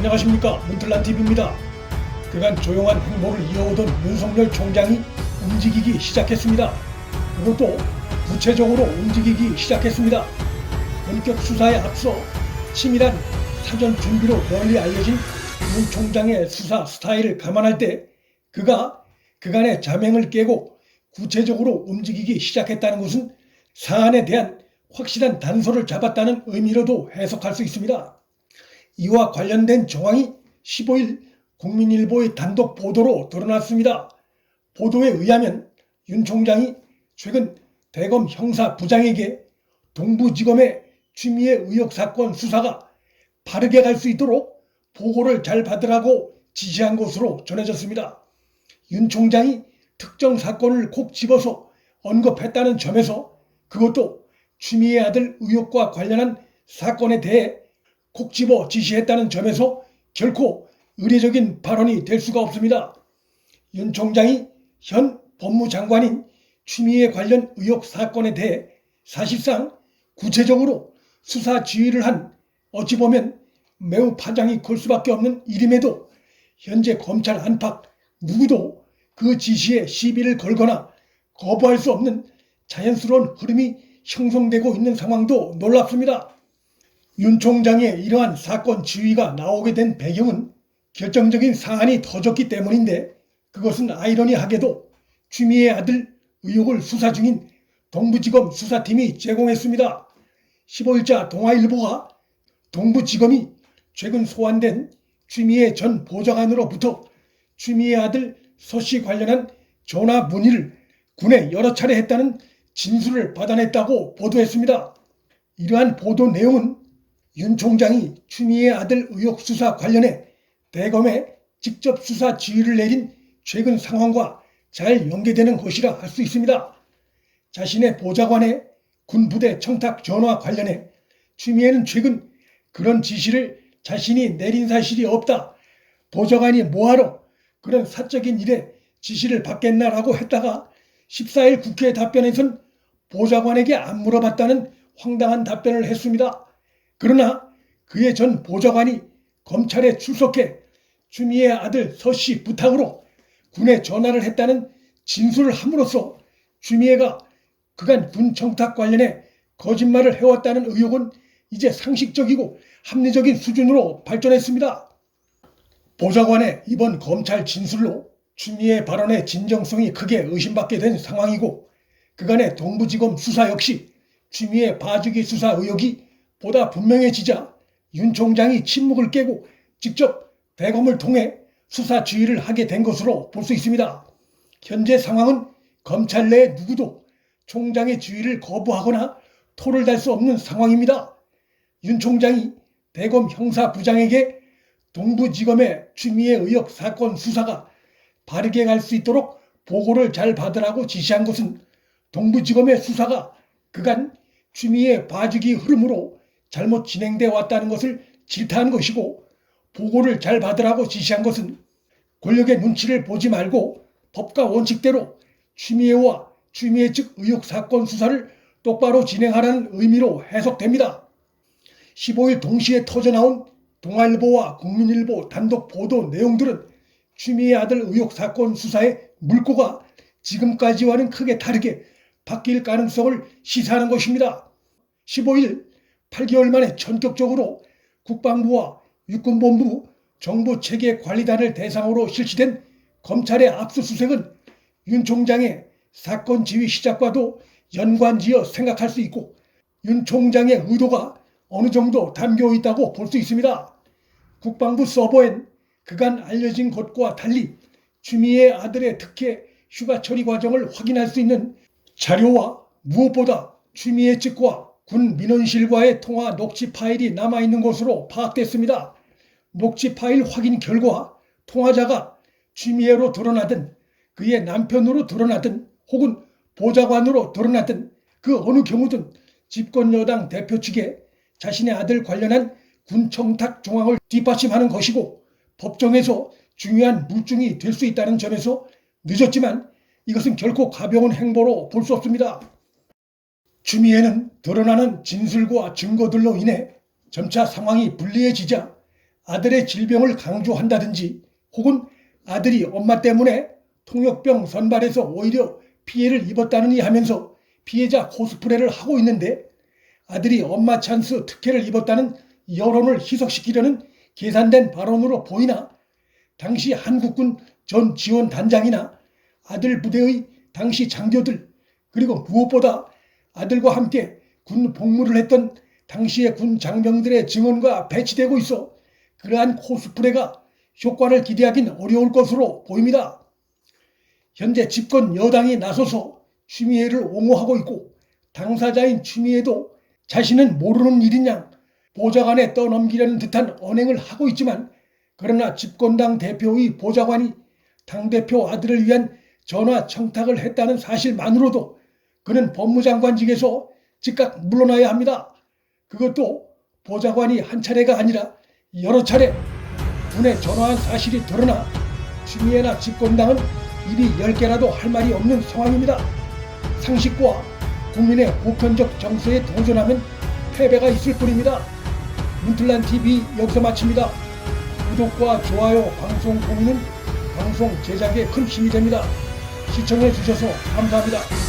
안녕하십니까, 문틀란TV입니다. 그간 조용한 행보를 이어오던 윤석열 총장이 움직이기 시작했습니다. 그것도 구체적으로 움직이기 시작했습니다. 본격 수사에 앞서 치밀한 사전 준비로 널리 알려진 윤 총장의 수사 스타일을 감안할 때 그가 그간의 자맹을 깨고 구체적으로 움직이기 시작했다는 것은 사안에 대한 확실한 단서를 잡았다는 의미로도 해석할 수 있습니다. 이와 관련된 정황이 15일 국민일보의 단독 보도로 드러났습니다. 보도에 의하면 윤 총장이 최근 대검 형사부장에게 동부지검의 취미애 의혹 사건 수사가 바르게 갈 수 있도록 보고를 잘 받으라고 지시한 것으로 전해졌습니다. 윤 총장이 특정 사건을 콕 집어서 언급했다는 점에서 그것도 취미애 아들 의혹과 관련한 사건에 대해 콕 집어 지시했다는 점에서 결코 의례적인 발언이 될 수가 없습니다. 윤 총장이 현 법무장관인 취미애 관련 의혹 사건에 대해 사실상 구체적으로 수사 지휘를 한 어찌 보면 매우 파장이 클 수밖에 없는 일임에도 현재 검찰 안팎 누구도 그 지시에 시비를 걸거나 거부할 수 없는 자연스러운 흐름이 형성되고 있는 상황도 놀랍습니다. 윤 총장의 이러한 사건 지휘가 나오게 된 배경은 결정적인 사안이 터졌기 때문인데 그것은 아이러니하게도 취미애 아들 의혹을 수사 중인 동부지검 수사팀이 제공했습니다. 15일자 동아일보가 동부지검이 최근 소환된 취미애 전 보좌관으로부터 취미애 아들 서씨 관련한 전화 문의를 군에 여러 차례 했다는 진술을 받아냈다고 보도했습니다. 이러한 보도 내용은 윤 총장이 취미애 아들 의혹 수사 관련해 대검에 직접 수사 지휘를 내린 최근 상황과 잘 연계되는 것이라 할 수 있습니다. 자신의 보좌관의 군부대 청탁 전화 관련해 취미애는 최근 그런 지시를 자신이 내린 사실이 없다. 보좌관이 뭐하러 그런 사적인 일에 지시를 받겠나라고 했다가 14일 국회 답변에선 보좌관에게 안 물어봤다는 황당한 답변을 했습니다. 그러나 그의 전 보좌관이 검찰에 출석해 취미애 아들 서씨 부탁으로 군에 전화를 했다는 진술을 함으로써 취미애가 그간 군 청탁 관련해 거짓말을 해왔다는 의혹은 이제 상식적이고 합리적인 수준으로 발전했습니다. 보좌관의 이번 검찰 진술로 취미애 발언의 진정성이 크게 의심받게 된 상황이고 그간의 동부지검 수사 역시 취미애 봐주기 수사 의혹이 보다 분명해지자 윤 총장이 침묵을 깨고 직접 대검을 통해 수사 지휘를 하게 된 것으로 볼 수 있습니다. 현재 상황은 검찰 내 누구도 총장의 지휘를 거부하거나 토를 달 수 없는 상황입니다. 윤 총장이 대검 형사부장에게 동부지검의 취미애 의혹 사건 수사가 바르게 갈 수 있도록 보고를 잘 받으라고 지시한 것은 동부지검의 수사가 그간 취미애 봐주기 흐름으로 잘못 진행되어 왔다는 것을 질타한 것이고 보고를 잘 받으라고 지시한 것은 권력의 눈치를 보지 말고 법과 원칙대로 취미애와 취미애 측 의혹 사건 수사를 똑바로 진행하라는 의미로 해석됩니다. 15일 동시에 터져나온 동아일보와 국민일보 단독 보도 내용들은 취미애 아들 의혹 사건 수사의 물꼬가 지금까지와는 크게 다르게 바뀔 가능성을 시사하는 것입니다. 15일 8개월 만에 전격적으로 국방부와 육군본부 정보체계관리단을 대상으로 실시된 검찰의 압수수색은 윤 총장의 사건 지휘 시작과도 연관지어 생각할 수 있고 윤 총장의 의도가 어느 정도 담겨 있다고 볼 수 있습니다. 국방부 서버엔 그간 알려진 것과 달리 취미애 아들의 특혜 휴가 처리 과정을 확인할 수 있는 자료와 무엇보다 취미애 측과 군 민원실과의 통화 녹취 파일이 남아있는 것으로 파악됐습니다. 녹취 파일 확인 결과 통화자가 취미애로 드러나든 그의 남편으로 드러나든 혹은 보좌관으로 드러나든 그 어느 경우든 집권여당 대표 측에 자신의 아들 관련한 군 청탁 정황을 뒷받침하는 것이고 법정에서 중요한 물증이 될 수 있다는 점에서 늦었지만 이것은 결코 가벼운 행보로 볼 수 없습니다. 취미애는 드러나는 진술과 증거들로 인해 점차 상황이 불리해지자 아들의 질병을 강조한다든지 혹은 아들이 엄마 때문에 통역병 선발에서 오히려 피해를 입었다느니 하면서 피해자 코스프레를 하고 있는데, 아들이 엄마 찬스 특혜를 입었다는 여론을 희석시키려는 계산된 발언으로 보이나 당시 한국군 전 지원단장이나 아들 부대의 당시 장교들, 그리고 무엇보다 아들과 함께 군 복무를 했던 당시의 군 장병들의 증언과 배치되고 있어 그러한 코스프레가 효과를 기대하긴 어려울 것으로 보입니다. 현재 집권 여당이 나서서 추미애를 옹호하고 있고, 당사자인 추미애도 자신은 모르는 일인 양 보좌관에 떠넘기려는 듯한 언행을 하고 있지만, 그러나 집권당 대표의 보좌관이 당대표 아들을 위한 전화 청탁을 했다는 사실만으로도 그는 법무장관직에서 즉각 물러나야 합니다. 그것도 보좌관이 한 차례가 아니라 여러 차례 군에 전화한 사실이 드러나 추미애나 집권당은 입이 10개라도 할 말이 없는 상황입니다. 상식과 국민의 보편적 정서에 도전하면 패배가 있을 뿐입니다. 문틀란TV 여기서 마칩니다. 구독과 좋아요, 방송 공유는 방송 제작에 큰 힘이 됩니다. 시청해 주셔서 감사합니다.